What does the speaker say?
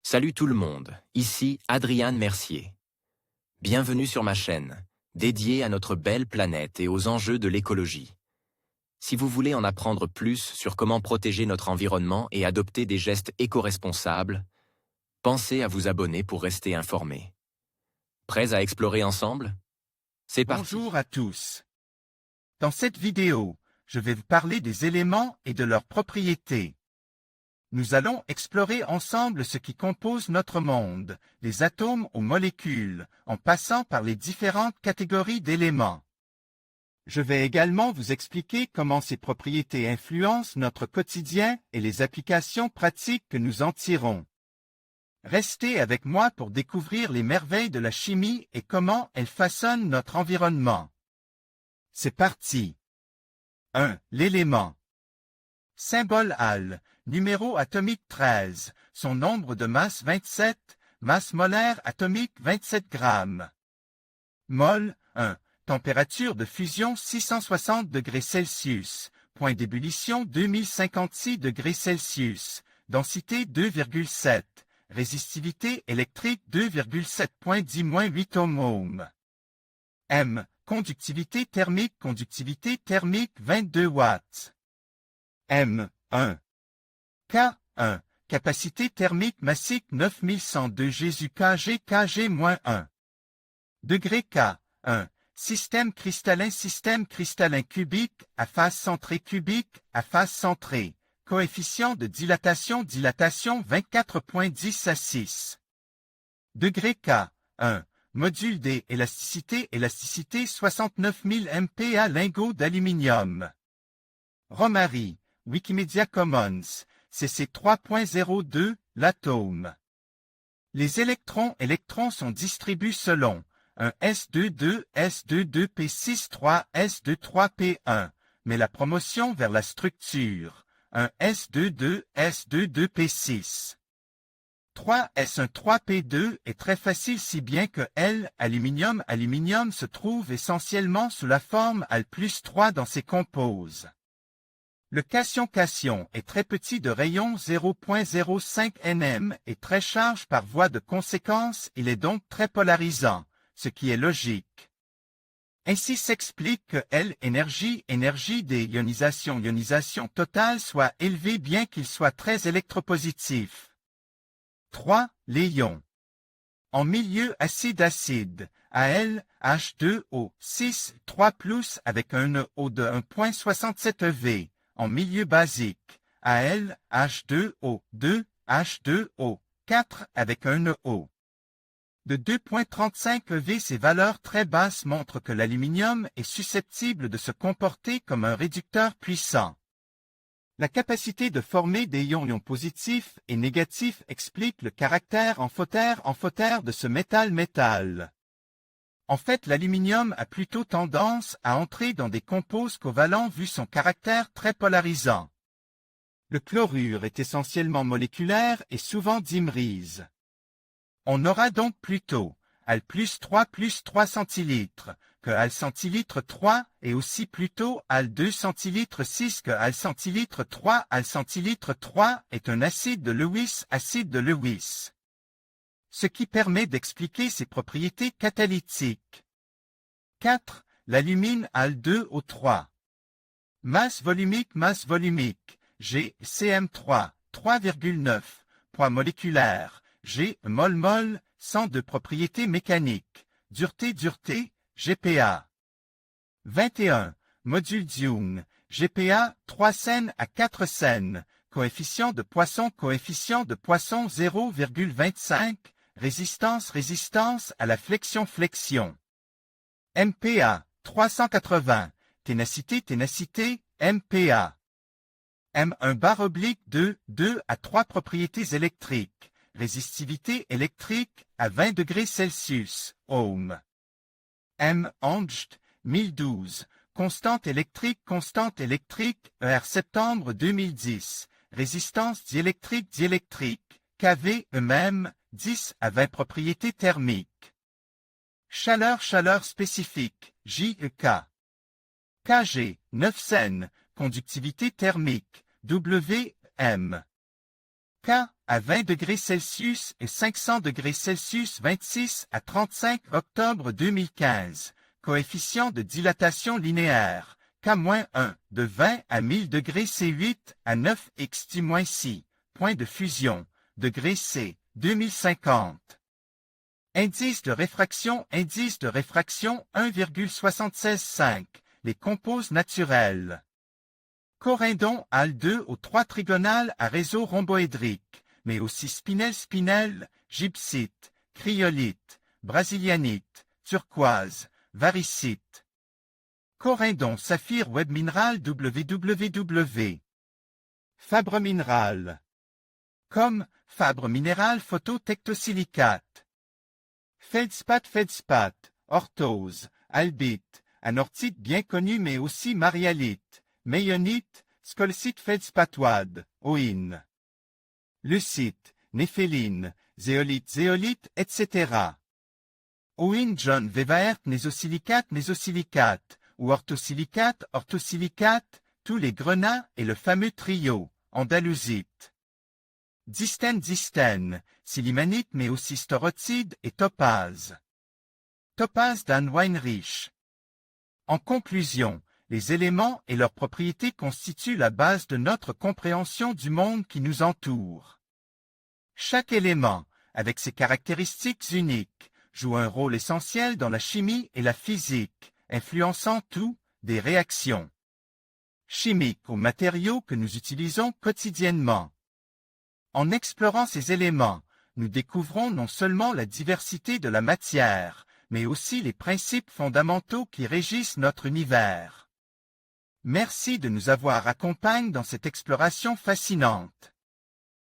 Salut tout le monde, ici Adrian Mercier. Bienvenue sur ma chaîne, dédiée à notre belle planète et aux enjeux de l'écologie. Si vous voulez en apprendre plus sur comment protéger notre environnement et adopter des gestes éco-responsables, pensez à vous abonner pour rester informé. Prêts à explorer ensemble? C'est parti. Bonjour à tous. Dans cette vidéo, je vais vous parler des éléments et de leurs propriétés. Nous allons explorer ensemble ce qui compose notre monde, les atomes aux molécules, en passant par les différentes catégories d'éléments. Je vais également vous expliquer comment ces propriétés influencent notre quotidien et les applications pratiques que nous en tirons. Restez avec moi pour découvrir les merveilles de la chimie et comment elles façonnent notre environnement. C'est parti. 1. L'élément. Symbole Al, numéro atomique 13, son nombre de masse 27, masse molaire atomique 27 grammes. Mol 1. Température de fusion 660 degrés Celsius, point d'ébullition 2056 degrés Celsius, densité 2,7, résistivité électrique 2,7.10-8 ohms. M. Conductivité thermique 22 watts. M1. K1. Capacité thermique massique 9102 Kg-1. Degré K1. Système cristallin cubique, à phase centrée cubique, à phase centrée. Coefficient de dilatation 24.10 à 6. Degré K1. Module D élasticité 69 000 MPa lingot d'aluminium. Romary, Wikimedia Commons, CC 3.02, l'atome. Les électrons sont distribués selon un S22, S22P63, S23P1, mais la promotion vers la structure, un S22, S22P6. 3S1 3P2 est très facile si bien que L, aluminium se trouve essentiellement sous la forme Al plus 3 dans ses composes. Le cation est très petit de rayon 0.05 nm et très charge par voie de conséquence, il est donc très polarisant, ce qui est logique. Ainsi s'explique que L énergie des ionisation totale soit élevée bien qu'il soit très électropositif. 3. Léon. En milieu acide-acide, Al, H2O, 6, 3+, avec un NO de 1.67 EV. En milieu basique, Al, H2O, 2, H2O, 4, avec un NO de 2.35 EV. Ces valeurs très basses montrent que l'aluminium est susceptible de se comporter comme un réducteur puissant. La capacité de former des ions positifs et négatifs explique le caractère amphotère de ce métal. En fait, l'aluminium a plutôt tendance à entrer dans des composés covalents vu son caractère très polarisant. Le chlorure est essentiellement moléculaire et souvent dimerise. On aura donc plutôt Al plus 3 centilitres que Al centilitre 3 et aussi plutôt Al 2 centilitre 6 que Al centilitre 3. Al centilitre 3 est un acide de Lewis, ce qui permet d'expliquer ses propriétés catalytiques. 4. L'alumine Al2O3. Masse volumique, G, Cm3, 3,9, poids moléculaire, G, mol, 102 propriétés mécaniques, dureté, GPa. 21. Module d'Young, GPa, 3 cènes à 4 cènes, coefficient de Poisson 0,25, résistance à la flexion. MPa, 380, ténacité, MPa. M1/2, 2 à 3 propriétés électriques, résistivité électrique à 20 degrés Celsius, ohm. M. Angst, 1012, constante électrique, ER septembre 2010, résistance diélectrique, kV eux-mêmes, 10 à 20 propriétés thermiques. Chaleur spécifique, JEK. Kg, 9 cènes, conductivité thermique, WM. K, à 20 degrés Celsius et 500 degrés Celsius 26 à 35 octobre 2015. Coefficient de dilatation linéaire, K-1, de 20 à 1000 degrés C8 à 9 xt-6. Point de fusion, degré C, 2050. Indice de réfraction 1,765. Les composes naturelles. Corindon AL2 aux 3 trigonales à réseau rhomboédrique, mais aussi spinel, gypsite, cryolite, brasilianite, turquoise, varicite. Corindon saphir web mineral www. Fabre mineral. Comme Fabre minéral phototectosilicate. Feldspat, orthose, albite, anortite bien connue mais aussi marialite, méionite, scolcite feldspatoide, oïne. Lucite, néphéline, zéolite, etc. Oïne John Wevaert mésosilicate, ou orthosilicate, tous les grenats et le fameux trio, andalusite. Distène, silimanite mais aussi storotide et topaze. Topaze d'Anne Weinrich. En conclusion, les éléments et leurs propriétés constituent la base de notre compréhension du monde qui nous entoure. Chaque élément, avec ses caractéristiques uniques, joue un rôle essentiel dans la chimie et la physique, influençant tout, des réactions chimiques aux matériaux que nous utilisons quotidiennement. En explorant ces éléments, nous découvrons non seulement la diversité de la matière, mais aussi les principes fondamentaux qui régissent notre univers. Merci de nous avoir accompagnés dans cette exploration fascinante.